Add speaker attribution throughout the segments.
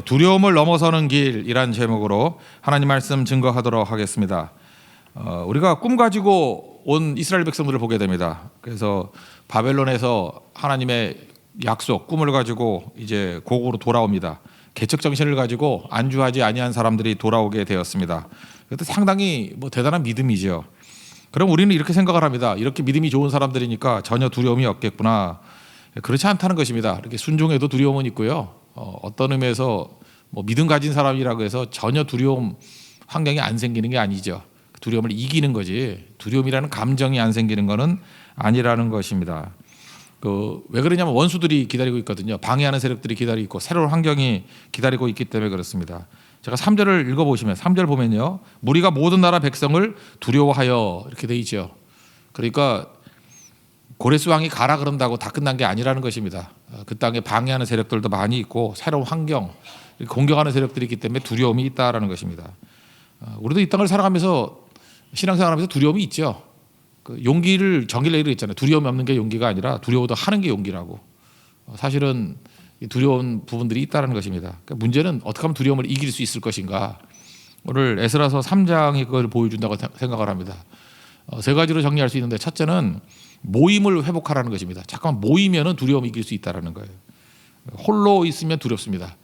Speaker 1: 두려움을 넘어서는 길이란 제목으로 하나님 말씀 증거하도록 하겠습니다. 우리가 꿈 가지고 온 이스라엘 백성들을 보게 됩니다. 그래서 바벨론에서 하나님의 약속, 꿈을 가지고 이제 고국으로 돌아옵니다. 개척 정신을 가지고 안주하지 아니한 사람들이 돌아오게 되었습니다. 그것도 상당히 대단한 믿음이죠. 그럼 우리는 이렇게 생각을 합니다. 이렇게 믿음이 좋은 사람들이니까 전혀 두려움이 없겠구나. 그렇지 않다는 것입니다. 이렇게 순종에도 두려움은 있고요. 어떤 의미에서 믿음 가진 사람이라고 해서 전혀 두려움 환경이 안 생기는 게 아니죠. 두려움을 이기는 거지 두려움이라는 감정이 안 생기는 것은 아니라는 것입니다. 왜 그러냐면 원수들이 기다리고 있거든요. 방해하는 세력들이 기다리고 있고 새로운 환경이 기다리고 있기 때문에 그렇습니다. 제가 3절을 읽어보시면 3절 보면요. 무리가 모든 나라 백성을 두려워하여 이렇게 돼 있죠. 그러니까 고레스 왕이 가라 그런다고 다 끝난 게 아니라는 것입니다. 그 땅에 방해하는 세력들도 많이 있고 새로운 환경, 공격하는 세력들이 있기 때문에 두려움이 있다라는 것입니다. 우리도 이 땅을 살아가면서 신앙생활하면서 두려움이 있죠. 용기를 정의를 얘기했잖아요. 두려움이 없는 게 용기가 아니라 두려워도 하는 게 용기라고. 사실은 두려운 부분들이 있다는 것입니다. 그러니까 문제는 어떻게 하면 두려움을 이길 수 있을 것인가. 오늘 에스라서 3장이 그걸 보여준다고 생각을 합니다. 세 가지로 정리할 수 있는데 첫째는 모임을 회복하라는 것입니다. 잠깐만 모이면은 두려움을 이길 수 있다라는 거예요. 홀로 있으면 두렵습니다.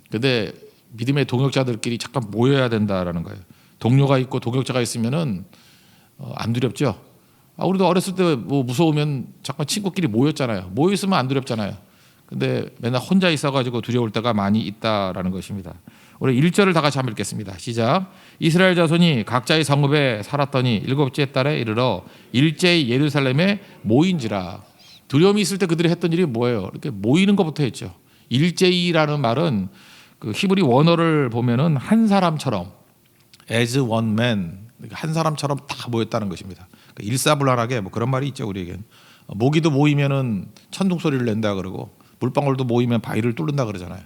Speaker 1: 그런데 믿음의 동역자들끼리 잠깐 모여야 된다라는 거예요. 동료가 있고 동역자가 있으면은 안 두렵죠. 우리도 어렸을 때 무서우면 잠깐 친구끼리 모였잖아요. 모여 있으면 안 두렵잖아요. 근데 맨날 혼자 있어가지고 두려울 때가 많이 있다라는 것입니다. 우리 1절을 다 같이 한번 읽겠습니다. 시작. 이스라엘 자손이 각자의 성읍에 살았더니 7째 달에 이르러 일제히 예루살렘에 모인지라. 두려움이 있을 때 그들이 했던 일이 뭐예요? 이렇게 모이는 것부터 했죠. 일제히라는 말은 그 히브리 원어를 보면은 한 사람처럼 as one man 한 사람처럼 다 모였다는 것입니다. 일사불란하게 그런 말이 있죠. 우리에겐 모기도 모이면은 천둥 소리를 낸다 그러고 물방울도 모이면 바위를 뚫는다 그러잖아요.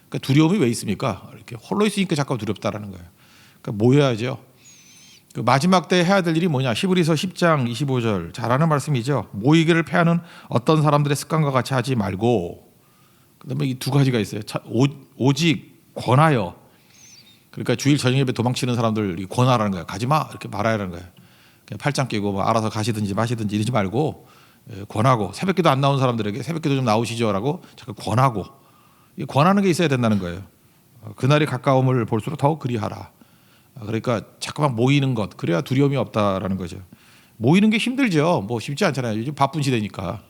Speaker 1: 그러니까 두려움이 왜 있습니까? 이렇게 홀로 있으니까 잠깐 두렵다라는 거예요. 그러니까 모여야죠. 그 마지막 때 해야 될 일이 뭐냐? 히브리서 10장 25절 잘 아는 말씀이죠. 모이기를 패하는 어떤 사람들의 습관과 같이 하지 말고, 그다음에 이 두 가지가 있어요. 오직 권하여. 그러니까 주일 저녁 예배 도망치는 사람들 권하라는 거예요. 가지 마 이렇게 말하라는 거예요. 그냥 팔짱 끼고 알아서 가시든지 마시든지 이러지 말고 권하고, 새벽기도 안 나온 사람들에게 새벽기도 좀 나오시죠라고 잠깐 권하고, 권하는 게 있어야 된다는 거예요. 그날이 가까움을 볼수록 더욱 그리하라. 그러니까 잠깐만 모이는 것, 그래야 두려움이 없다라는 거죠. 모이는 게 힘들죠. 쉽지 않잖아요. 요즘 바쁜 시대니까.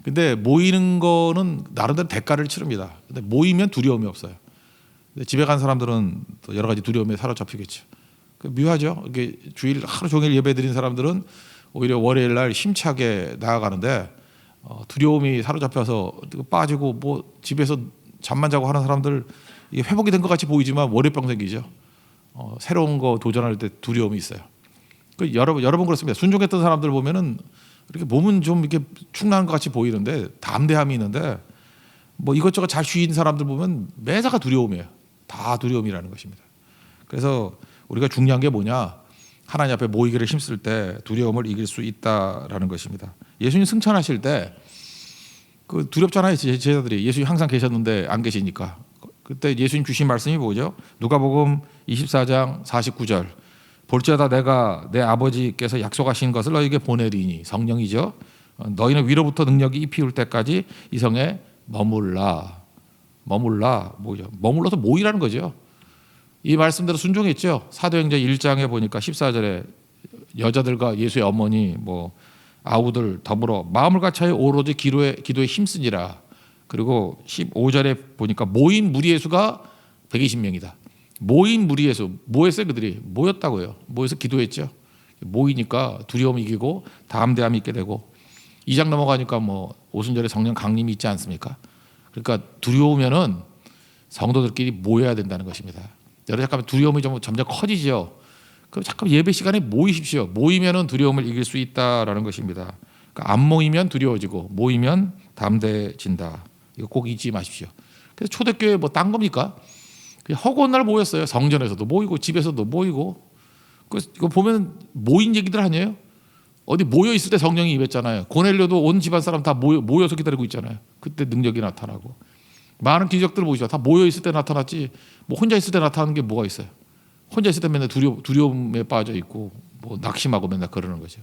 Speaker 1: 근데 모이는 거는 나름대로 대가를 치릅니다. 근데 모이면 두려움이 없어요. 근데 집에 간 사람들은 또 여러 가지 두려움에 사로잡히겠죠. 묘하죠. 이렇게 주일 하루 종일 예배드린 사람들은 오히려 월요일 날 힘차게 나아가는데 두려움이 사로잡혀서 빠지고 집에서 잠만 자고 하는 사람들, 이게 회복이 된 것 같이 보이지만 월요병 생기죠. 새로운 거 도전할 때 두려움이 있어요. 여러분 그렇습니다. 순종했던 사람들 보면은 이렇게 몸은 좀 이렇게 축나는 것 같이 보이는데 담대함이 있는데 이것저것 잘 쉬는 사람들 보면 매사가 두려움이에요. 다 두려움이라는 것입니다. 그래서 우리가 중요한 게 뭐냐? 하나님 앞에 모이기를 힘쓸 때 두려움을 이길 수 있다라는 것입니다. 예수님 승천하실 때 두렵잖아요. 제자들이 예수님 항상 계셨는데 안 계시니까. 그때 예수님 주신 말씀이 뭐죠? 누가복음 24장 49절. 볼지어다 내가 내 아버지께서 약속하신 것을 너에게 보내리니, 성령이죠. 너희는 위로부터 능력이 입히울 때까지 이 성에 머물라. 뭐죠? 머물러서 모이라는 거죠. 이 말씀대로 순종했죠. 사도행전 1장에 보니까 14절에 여자들과 예수의 어머니 아우들 더불어 마음을 같이하여 오로지 기도에 힘쓰니라. 그리고 15절에 보니까 모인 무리의 수가 120명이다. 모인 무리의 수, 뭐했어요? 그들이 모였다고요. 모여서 기도했죠. 모이니까 두려움 이기고 담대함이 있게 되고, 2장 넘어가니까 오순절에 성령 강림이 있지 않습니까? 그러니까 두려우면은 성도들끼리 모여야 된다는 것입니다. 여러분 잠깐 두려움이 점점 커지죠. 그럼 잠깐 예배 시간에 모이십시오. 모이면은 두려움을 이길 수 있다라는 것입니다. 그러니까 안 모이면 두려워지고 모이면 담대해진다. 이거 꼭 잊지 마십시오. 그래서 초대교회 딴 겁니까? 허구한 날 모였어요. 성전에서도 모이고 집에서도 모이고. 이거 보면 모인 얘기들 아니에요? 어디 모여 있을 때 성령이 임했잖아요. 고넬료도 온 집안 사람 다 모여서 기다리고 있잖아요. 그때 능력이 나타나고. 많은 기적들을 보시죠. 다 모여 있을 때 나타났지. 뭐 혼자 있을 때 나타나는 게 뭐가 있어요? 혼자 있을 때 맨날 두려움에 빠져 있고 뭐 낙심하고 맨날 그러는 거죠.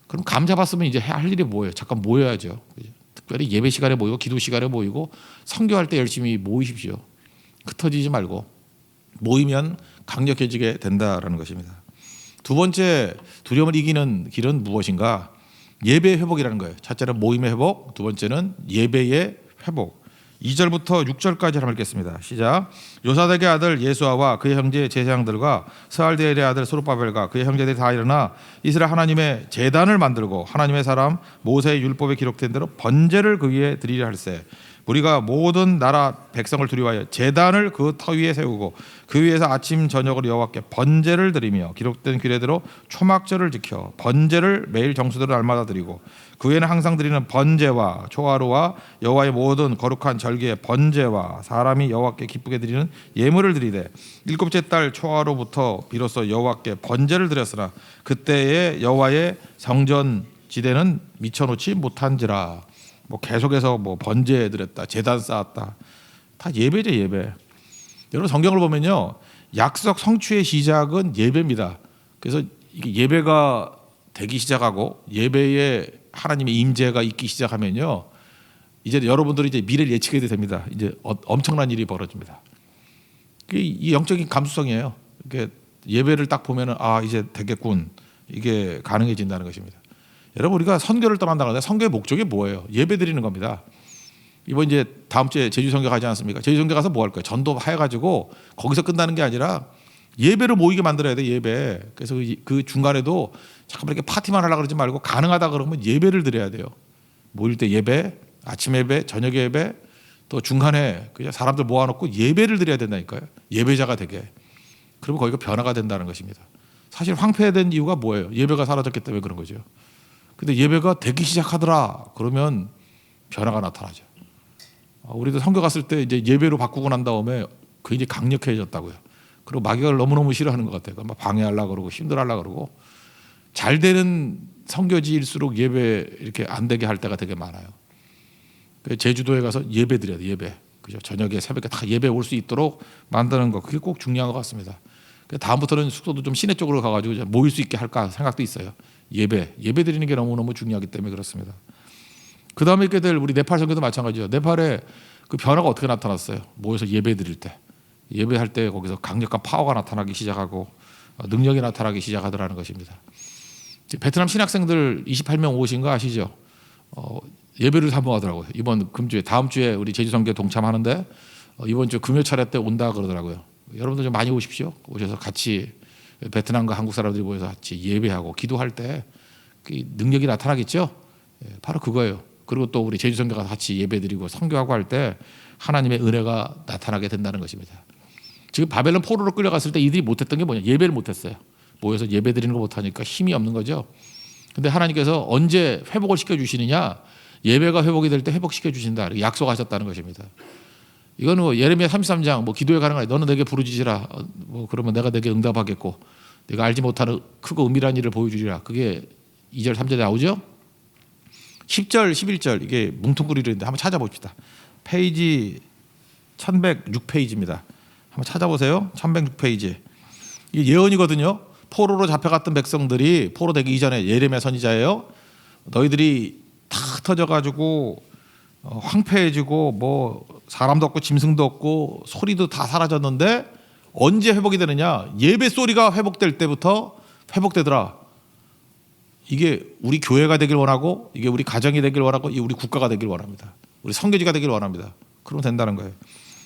Speaker 1: 그럼 감 잡았으면 이제 할 일이 뭐예요? 잠깐 모여야죠. 특별히 예배 시간에 모이고 기도 시간에 모이고 선교할 때 열심히 모이십시오. 흩어지지 말고 모이면 강력해지게 된다라는 것입니다. 두 번째 두려움을 이기는 길은 무엇인가? 예배의 회복이라는 거예요. 첫째는 모임의 회복, 두 번째는 예배의 회복. 2절부터 6절까지 한번 읽겠습니다. 시작. 요사닥의 아들 예수아와 그의 형제 제사장들과 스알디엘의 아들 스룹바벨과 그의 형제들이 다 일어나 이스라엘 하나님의 제단을 만들고 하나님의 사람 모세의 율법에 기록된 대로 번제를 그 위에 드리려 할세. 우리가 모든 나라 백성을 두려워하여 제단을 그 터 위에 세우고 그 위에서 아침 저녁으로 여호와께 번제를 드리며 기록된 규례대로 초막절을 지켜 번제를 매일 정수대로 날마다 드리고 그 외에는 항상 드리는 번제와 초하루와 여호와의 모든 거룩한 절기의 번제와 사람이 여호와께 기쁘게 드리는 예물을 드리되 일곱째 달 초하루부터 비로소 여호와께 번제를 드렸으나 그때의 여호와의 성전 지대는 미쳐놓지 못한지라. 뭐 계속해서 뭐 번제 드렸다, 제단 쌓았다, 다 예배죠, 예배. 여러분 성경을 보면요, 약속 성취의 시작은 예배입니다. 그래서 이게 예배가 되기 시작하고 예배에 하나님의 임재가 있기 시작하면요, 이제 여러분들이 이제 미래를 예측해도 됩니다. 이제 엄청난 일이 벌어집니다. 이 영적인 감수성이에요. 이게 예배를 딱 보면은 아 이제 되겠군, 이게 가능해진다는 것입니다. 여러분 우리가 선교를 떠난다는데 선교의 목적이 뭐예요? 예배 드리는 겁니다. 이번 이제 다음 주에 제주 선교 가지 않습니까? 제주 선교 가서 뭐 할 거예요? 전도해가지고 거기서 끝나는 게 아니라 예배를 모이게 만들어야 돼, 예배. 그래서 그 중간에도 잠깐 이렇게 파티만 하려고 그러지 말고 가능하다 그러면 예배를 드려야 돼요. 모일 때 예배, 아침 예배, 저녁 예배, 또 중간에 그냥 사람들 모아놓고 예배를 드려야 된다니까요. 예배자가 되게. 그러면 거기가 변화가 된다는 것입니다. 사실 황폐된 이유가 뭐예요? 예배가 사라졌기 때문에 그런 거죠. 근데 예배가 되기 시작하더라 그러면 변화가 나타나죠. 우리도 선교 갔을 때 이제 예배로 바꾸고 난 다음에 굉장히 강력해졌다고요. 그리고 마귀가 너무너무 싫어하는 것 같아요. 막 방해하려고 그러고 힘들어하려고 그러고. 잘 되는 선교지일수록 예배 이렇게 안 되게 할 때가 되게 많아요. 제주도에 가서 예배 드려야 돼, 예배. 그죠? 저녁에 새벽에 다 예배 올 수 있도록 만드는 거, 그게 꼭 중요한 것 같습니다. 다음부터는 숙소도 좀 시내 쪽으로 가가지고 모일 수 있게 할까 생각도 있어요. 예배 드리는 게 너무너무 중요하기 때문에 그렇습니다. 그 다음에 있게 될 우리 네팔 선교도 마찬가지죠. 네팔에 그 변화가 어떻게 나타났어요? 모여서 예배 드릴 때, 예배할 때 거기서 강력한 파워가 나타나기 시작하고 능력이 나타나기 시작하더라는 것입니다. 베트남 신학생들 28명 오신 거 아시죠? 예배를 사모하더라고요. 이번 금주에, 다음 주에 우리 제주 선교 동참하는데 이번 주 금요 차례 때 온다 그러더라고요. 여러분들 좀 많이 오십시오. 오셔서 같이 베트남과 한국 사람들이 모여서 같이 예배하고 기도할 때 능력이 나타나겠죠. 바로 그거예요. 그리고 또 우리 제주 선교가 같이 예배드리고 선교하고 할 때 하나님의 은혜가 나타나게 된다는 것입니다. 지금 바벨론 포로로 끌려갔을 때 이들이 못했던 게 뭐냐? 예배를 못했어요. 모여서 예배드리는 거 못하니까 힘이 없는 거죠. 근데 하나님께서 언제 회복을 시켜주시느냐? 예배가 회복이 될 때 회복시켜 주신다, 약속하셨다는 것입니다. 이거는 뭐 예레미야 33장 뭐 기도에 가는 거야. 너는 내게 부르짖으라. 뭐 그러면 내가 내게 응답하겠고 내가 알지 못하는 크고 은밀한 일을 보여주리라. 그게 2절 3절에 나오죠. 10절 11절 이게 뭉뚱그리는데 한번 찾아봅시다. 페이지 1106페이지입니다. 한번 찾아보세요. 1106페이지. 이게 예언이거든요. 포로로 잡혀갔던 백성들이 포로 되기 이전에 예레미야 선지자예요. 너희들이 다 흩어져가지고 황폐해지고 뭐 사람도 없고 짐승도 없고 소리도 다 사라졌는데 언제 회복이 되느냐? 예배 소리가 회복될 때부터 회복되더라. 이게 우리 교회가 되길 원하고 이게 우리 가정이 되길 원하고 이게 우리 국가가 되길 원합니다. 우리 선교지가 되길 원합니다. 그러면 된다는 거예요.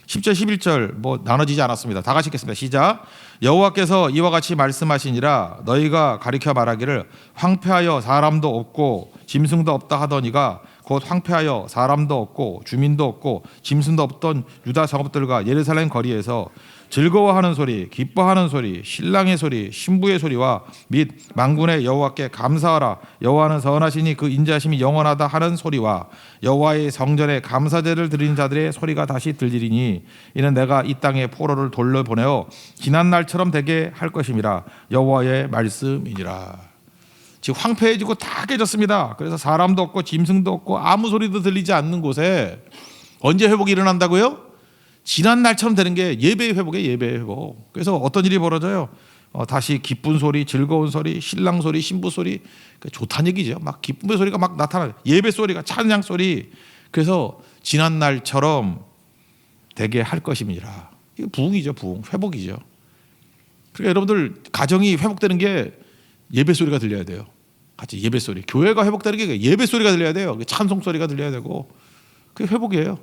Speaker 1: 10절 11절 뭐 나눠지지 않았습니다. 다 같이 읽겠습니다. 시작. 여호와께서 이와 같이 말씀하시니라 너희가 가리켜 말하기를 황폐하여 사람도 없고 짐승도 없다 하더니가 곧 황폐하여 사람도 없고 주민도 없고 짐승도 없던 유다 성읍들과 예루살렘 거리에서 즐거워하는 소리, 기뻐하는 소리, 신랑의 소리, 신부의 소리와 및 만군의 여호와께 감사하라. 여호와는 선하시니 그 인자심이 영원하다 하는 소리와 여호와의 성전에 감사제를 드리는 자들의 소리가 다시 들리리니 이는 내가 이 땅에 포로를 돌려보내어 지난 날처럼 되게 할 것임이라. 여호와의 말씀이니라. 지금 황폐해지고 다 깨졌습니다. 그래서 사람도 없고 짐승도 없고 아무 소리도 들리지 않는 곳에 언제 회복이 일어난다고요? 지난 날처럼 되는 게 예배의 회복이에요. 예배의 회복. 그래서 어떤 일이 벌어져요? 다시 기쁜 소리, 즐거운 소리, 신랑 소리, 신부 소리, 좋다는 얘기죠. 막 기쁨의 소리가 막 나타나요. 예배 소리가, 찬양 소리. 그래서 지난 날처럼 되게 할 것임이라. 이게 부흥이죠, 부흥, 회복이죠. 그러니까 여러분들 가정이 회복되는 게 예배 소리가 들려야 돼요. 같이 예배 소리. 교회가 회복되는 게 예배 소리가 들려야 돼요. 찬송 소리가 들려야 되고, 그게 회복이에요.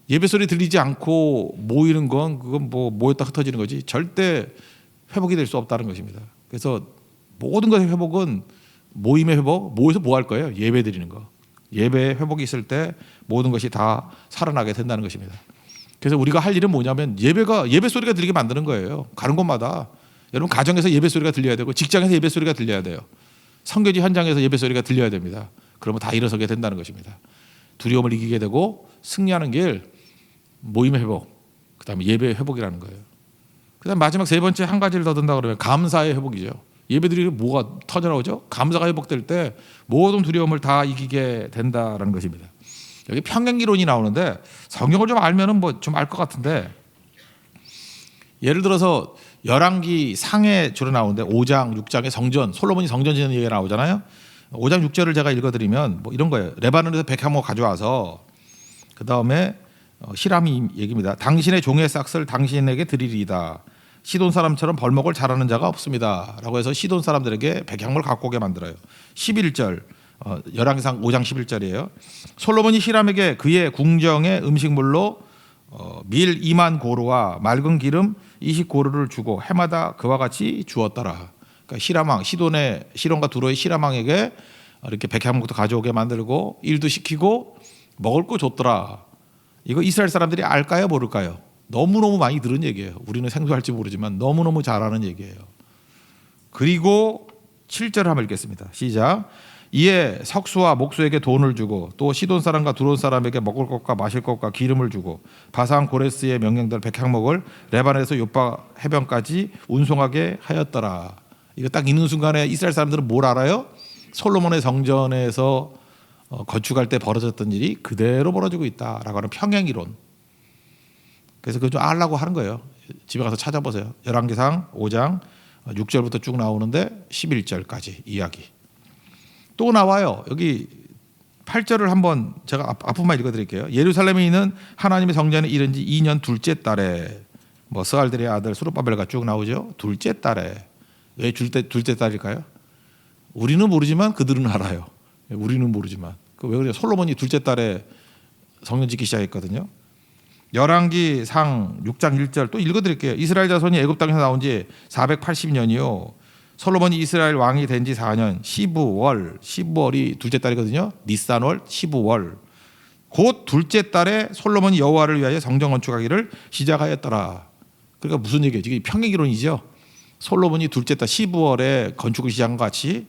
Speaker 1: 예배 소리 들리지 않고 모이는 건 그건 뭐 모였다 흩어지는 거지 절대 회복이 될 수 없다는 것입니다. 그래서 모든 것의 회복은 모임의 회복, 모여서 뭐 할 거예요? 예배 드리는 거. 예배의 회복이 있을 때 모든 것이 다 살아나게 된다는 것입니다. 그래서 우리가 할 일은 뭐냐면 예배 소리가 들리게 만드는 거예요. 가는 곳마다. 여러분 가정에서 예배 소리가 들려야 되고 직장에서 예배 소리가 들려야 돼요. 선교지 현장에서 예배 소리가 들려야 됩니다. 그러면 다 일어서게 된다는 것입니다. 두려움을 이기게 되고 승리하는 길 모임의 회복, 그다음에 예배의 회복이라는 거예요. 그다음 마지막 세 번째 한 가지를 더 든다 그러면 감사의 회복이죠. 예배드리면 뭐가 터져나오죠? 감사가 회복될 때 모든 두려움을 다 이기게 된다라는 것입니다. 여기 평행이론이 나오는데 성경을 좀 알면은 뭐 좀 알 것 같은데 예를 들어서 열왕기 상에 주로 나오는데 5장, 6장의 성전, 솔로몬이 성전 짓는 얘기가 나오잖아요. 5장 6절을 제가 읽어드리면 뭐 이런 거예요. 레바논에서 백향목 가져와서 그 다음에 히람이 얘기입니다. 당신의 종의 싹을 당신에게 드리리이다. 시돈 사람처럼 벌목을 잘하는 자가 없습니다. 라고 해서 시돈 사람들에게 백향목을 갖고 오게 만들어요. 11절 열왕기상 5장 11절이에요. 솔로몬이 히람에게 그의 궁정의 음식물로 밀 2만 고루와 맑은 기름 20고루를 주고 해마다 그와 같이 주었더라. 그러니까 히람왕 시돈과 두로의 히람왕에게 이렇게 백향목도 가져오게 만들고 일도 시키고 먹을 거 줬더라. 이거 이스라엘 사람들이 알까요, 모를까요? 너무너무 많이 들은 얘기예요. 우리는 생소할지 모르지만 너무너무 잘 아는 얘기예요. 그리고 7절을 한번 읽겠습니다. 시작. 이에 석수와 목수에게 돈을 주고 또 시돈 사람과 두론 사람에게 먹을 것과 마실 것과 기름을 주고 바산 고레스의 명령대로 백향목을 레바논에서 요파 해변까지 운송하게 하였더라. 이거 딱 읽는 순간에 이스라엘 사람들은 뭘 알아요? 솔로몬의 성전에서 건축할 때 벌어졌던 일이 그대로 벌어지고 있다라고 하는 평행이론. 그래서 그거 좀 알라고 하는 거예요. 집에 가서 찾아보세요. 열왕기상 5장 6절부터 쭉 나오는데 11절까지 이야기. 또 나와요. 여기 8절을 한번 제가 앞부분만 읽어드릴게요. 예루살렘에 있는 하나님의 성전에 이른 지 2년 둘째 달에 뭐 스알들의 아들 스룹바벨가 쭉 나오죠. 둘째 달에. 왜 둘째 달일까요? 우리는 모르지만 그들은 알아요. 우리는 모르지만. 왜 그래요? 솔로몬이 둘째 달에 성전 짓기 시작했거든요. 열왕기 상 6장 1절 또 읽어드릴게요. 이스라엘 자손이 애굽 땅에서 나온 지 480년이요. 솔로몬이 이스라엘 왕이 된 지 4년 15월이 둘째 달이거든요. 니산월 15월 곧 둘째 달에 솔로몬이 여호와를 위하여 성전 건축하기를 시작하였더라. 그러니까 무슨 얘기예요? 이게 평행이론이죠. 솔로몬이 둘째 달 15월에 건축을 시작한 것 같이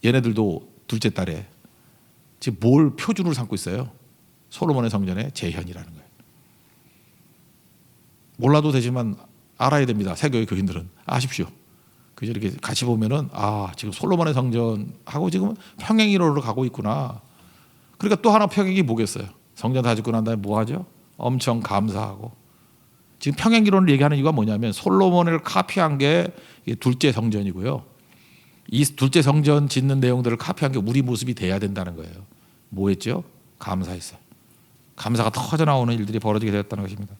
Speaker 1: 얘네들도 둘째 달에 지금 뭘 표준으로 삼고 있어요? 솔로몬의 성전의 재현이라는 거예요. 몰라도 되지만 알아야 됩니다. 세교의 교인들은 아십시오. 그죠? 이렇게 같이 보면은 지금 솔로몬의 성전하고 지금 평행이론으로 가고 있구나. 그러니까 또 하나 평행이 뭐겠어요? 성전 다 짓고 난 다음에 뭐 하죠? 엄청 감사하고. 지금 평행이론을 얘기하는 이유가 뭐냐면 솔로몬을 카피한 게 둘째 성전이고요. 이 둘째 성전 짓는 내용들을 카피한 게 우리 모습이 돼야 된다는 거예요. 뭐 했죠? 감사했어요. 감사가 터져 나오는 일들이 벌어지게 되었다는 것입니다.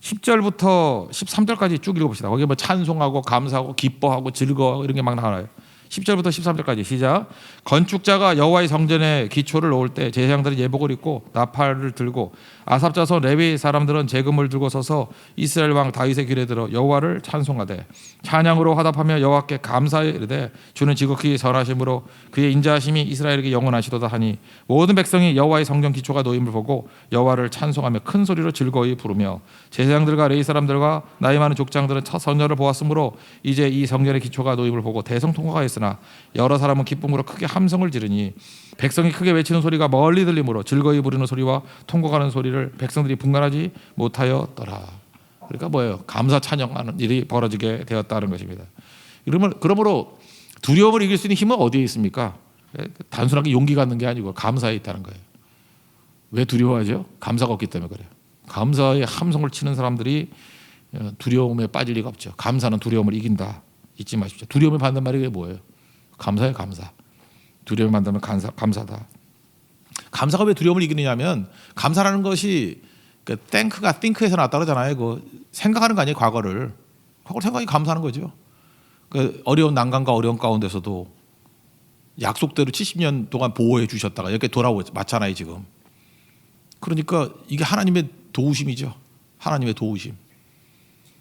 Speaker 1: 10절부터 13절까지 쭉 읽어봅시다. 거기 뭐 찬송하고 감사하고 기뻐하고 즐거워하고 이런 게 막 나와요. 10절부터 13절까지 시작. 건축자가 여호와의 성전에 기초를 놓을 때 제사장들은 예복을 입고 나팔을 들고 아삽 자손 레위 사람들은 제금을 들고 서서 이스라엘 왕 다윗의 길에 들어 여호와를 찬송하되 찬양으로 화답하며 여호와께 감사하여 이르되 주는 지극히 선하심으로 그의 인자하심이 이스라엘에게 영원하시도다 하니 모든 백성이 여호와의 성전 기초가 놓임을 보고 여호와를 찬송하며 큰 소리로 즐거이 부르며 제사장들과 레위 사람들과 나이 많은 족장들은 첫 선전을 보았으므로 이제 이 성전의 기초가 놓임을 보고 대성통곡하 했으나 여러 사람은 기쁨으로 크게 함성을 지르니 백성이 크게 외치는 소리가 멀리 들리므로 즐거이 부르는 소리와 통곡하는 소리를 백성들이 분간하지 못하였더라. 그러니까 뭐예요? 감사 찬양하는 일이 벌어지게 되었다는 것입니다. 그러므로 두려움을 이길 수 있는 힘은 어디에 있습니까? 단순하게 용기 갖는 게 아니고 감사에 있다는 거예요. 왜 두려워하죠? 감사가 없기 때문에 그래요. 감사의 함성을 치는 사람들이 두려움에 빠질 리가 없죠. 감사는 두려움을 이긴다. 잊지 마십시오. 두려움을 받는 말이 뭐예요? 감사예요, 감사. 두려움을 받는 감사다. 감사가 왜 두려움을 이기느냐면 감사라는 것이 그 땡크가 띵크에서 나왔다 그러잖아요. 그 생각하는 거 아니에요, 과거를. 과거를 생각이 감사하는 거죠. 그 어려운 난관과 어려운 가운데서도 약속대로 70년 동안 보호해 주셨다가 이렇게 돌아왔잖아요, 지금. 그러니까 이게 하나님의 도우심이죠. 하나님의 도우심.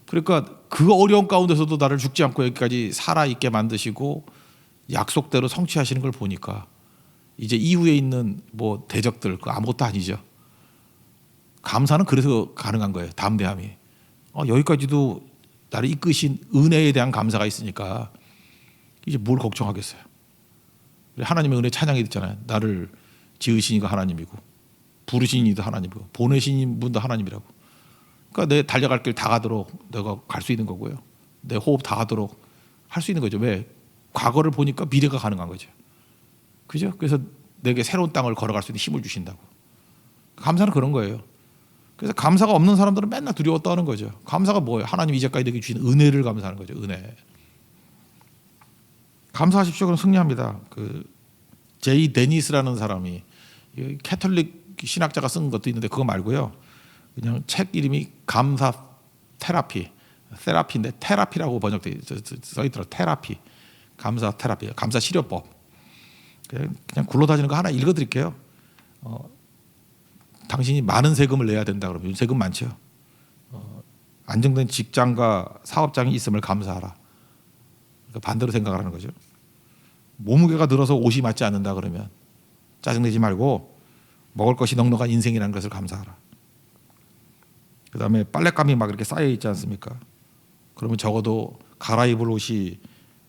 Speaker 1: 그러니까 그 어려운 가운데서도 나를 죽지 않고 여기까지 살아있게 만드시고 약속대로 성취하시는 걸 보니까 이제 이후에 있는 뭐 대적들 그 아무것도 아니죠. 감사는 그래서 가능한 거예요. 담대함이. 여기까지도 나를 이끄신 은혜에 대한 감사가 있으니까 이제 뭘 걱정하겠어요. 하나님의 은혜 찬양이 있잖아요. 나를 지으신 이가 하나님이고 부르신 이도 하나님이고 보내신 분도 하나님이라고. 그러니까 내 달려갈 길 다 가도록 내가 갈 수 있는 거고요. 내 호흡 다 하도록 할 수 있는 거죠. 왜? 과거를 보니까 미래가 가능한 거죠. 그죠? 그래서 내게 새로운 땅을 걸어갈 수 있는 힘을 주신다고. 감사는 그런 거예요. 그래서 감사가 없는 사람들은 맨날 두려워 떠는 거죠. 감사가 뭐예요? 하나님 이제까지 내게 주신 은혜를 감사하는 거죠. 은혜. 감사하십시오. 그럼 승리합니다. 그 제이 데니스라는 사람이 캐톨릭 신학자가 쓴 것도 있는데 그거 말고요. 그냥 책 이름이 감사 테라피, 테라피인데 테라피라고 번역돼 써 있더라고요. 테라피, 감사 테라피, 감사 치료법. 그냥 굴러다니는 거 하나 읽어드릴게요. 당신이 많은 세금을 내야 된다 그러면 세금 많죠. 안정된 직장과 사업장이 있음을 감사하라. 그러니까 반대로 생각을 하는 거죠. 몸무게가 늘어서 옷이 맞지 않는다 그러면 짜증내지 말고 먹을 것이 넉넉한 인생이라는 것을 감사하라. 그다음에 빨랫감이 막 이렇게 쌓여 있지 않습니까? 그러면 적어도 갈아입을 옷이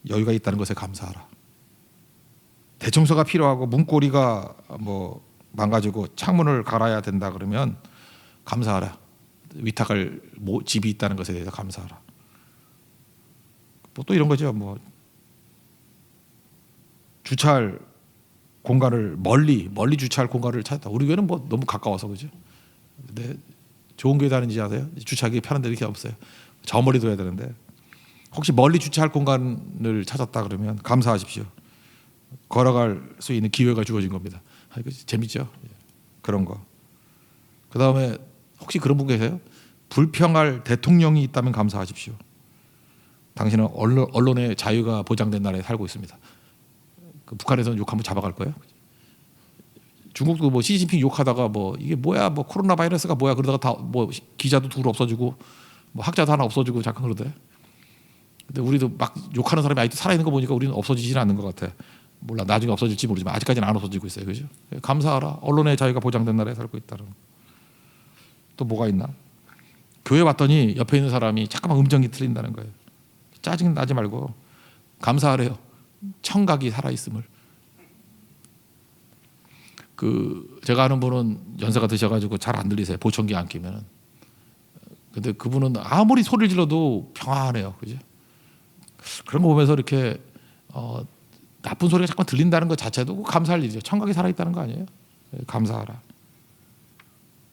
Speaker 1: 여유가 있다는 것에 감사하라. 대청소가 필요하고 문고리가 뭐 망가지고 창문을 갈아야 된다 그러면 감사하라. 위탁할 집이 있다는 것에 대해서 감사하라. 뭐 또 이런 거죠. 뭐 주차할 공간을 멀리 주차할 공간을 찾았다. 우리 교회는 뭐 너무 가까워서 그죠. 근데 좋은 교회 다니는지 아세요? 주차하기 편한 데 이렇게 없어요. 저 멀리 둬야 되는데 혹시 멀리 주차할 공간을 찾았다 그러면 감사하십시오. 걸어갈 수 있는 기회가 주어진 겁니다. 이거 재밌죠? 그런 거. 그 다음에 혹시 그런 분 계세요? 불평할 대통령이 있다면 감사하십시오. 당신은 언론의 자유가 보장된 나라에 살고 있습니다. 그 북한에서는 욕하면 잡아갈 거예요. 중국도 뭐 시진핑 욕하다가 뭐 이게 뭐야 뭐 코로나 바이러스가 뭐야 그러다가 다 뭐 기자도 둘 없어지고 뭐 학자도 하나 없어지고 잠깐 그러대. 근데 우리도 막 욕하는 사람이 아직도 살아있는 거 보니까 우리는 없어지지는 않는 것 같아. 몰라 나중에 없어질지 모르지만 아직까지는 안 없어지고 있어요. 그죠? 감사하라. 언론의 자유가 보장된 나라에 살고 있다는. 또 뭐가 있나? 교회 왔더니 옆에 있는 사람이 잠깐만 음정이 틀린다는 거예요. 짜증 나지 말고 감사하래요. 청각이 살아있음을. 그 제가 아는 분은 연세가 드셔가지고 잘 안 들리세요. 보청기 안 끼면은. 근데 그분은 아무리 소리를 질러도 평안해요. 그죠? 그런 거 보면서 이렇게 나쁜 소리가 자꾸 들린다는 것 자체도 감사할 일이죠. 청각이 살아있다는 거 아니에요? 감사하라.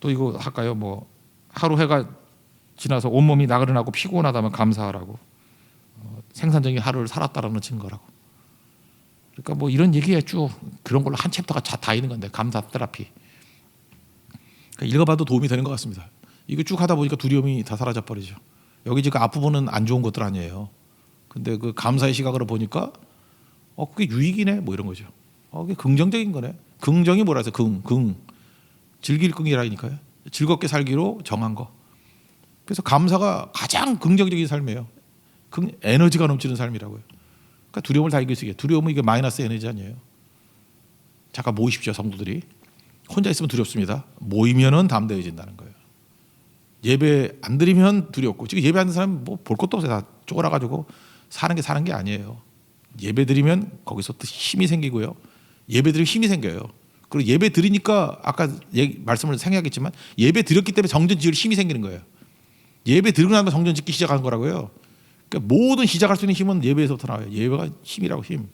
Speaker 1: 또 이거 할까요? 뭐 하루 해가 지나서 온몸이 나그네하고 피곤하다면 감사하라고. 생산적인 하루를 살았다라는 증거라고. 그러니까 뭐 이런 얘기에 쭉 그런 걸로 한 챕터가 다 있는 건데 감사 테라피. 그러니까 읽어봐도 도움이 되는 것 같습니다. 이거 쭉 하다 보니까 두려움이 다 사라져 버리죠. 여기 지금 앞부분은 안 좋은 것들 아니에요. 근데 그 감사의 시각으로 보니까 그게 유익이네 뭐 이런 거죠. 그게 긍정적인 거네. 긍정이 뭐라 해서 긍 즐길 긍이라니까요. 즐겁게 살기로 정한 거. 그래서 감사가 가장 긍정적인 삶이에요. 에너지가 넘치는 삶이라고요. 그러니까 두려움을 다 이길 수 있게. 두려움은 이게 마이너스 에너지 아니에요. 잠깐 모이십시오 성도들이. 혼자 있으면 두렵습니다. 모이면은 담대해진다는 거예요. 예배 안 드리면 두렵고 지금 예배 안 드는 사람은 뭐 볼 것도 없어요. 다 쪼그라가지고 사는 게 아니에요. 예배 드리면 거기서 또 힘이 생기고요. 예배 드리면 힘이 생겨요. 그리고 예배 드리니까 아까 말씀을 생략했지만 예배 드렸기 때문에 정전 지을 힘이 생기는 거예요. 예배 드리고 나서 정전 짓기 시작하는 거라고요. 그러니까 모든 시작할 수 있는 힘은 예배에서부터 나와요. 예배가 힘이라고 힘.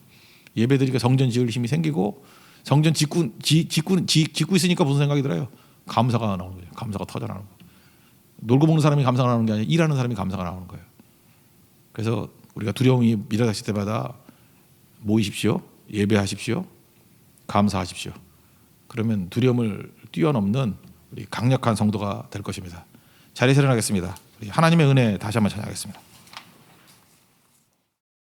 Speaker 1: 예배 드리니까 정전 지을 힘이 생기고 정전 짓고 있으니까 무슨 생각이 들어요? 감사가 나오는 거예요. 감사가 터져나오는 거예요. 놀고 먹는 사람이 감사가 나오는 게 아니라 일하는 사람이 감사가 나오는 거예요. 그래서 우리가 두려움이 밀어닥칠 때마다 모이십시오. 예배하십시오. 감사하십시오. 그러면 두려움을 뛰어넘는 우리 강력한 성도가 될 것입니다. 자리에 일어나겠습니다. 우리 하나님의 은혜 다시 한번 찬양하겠습니다.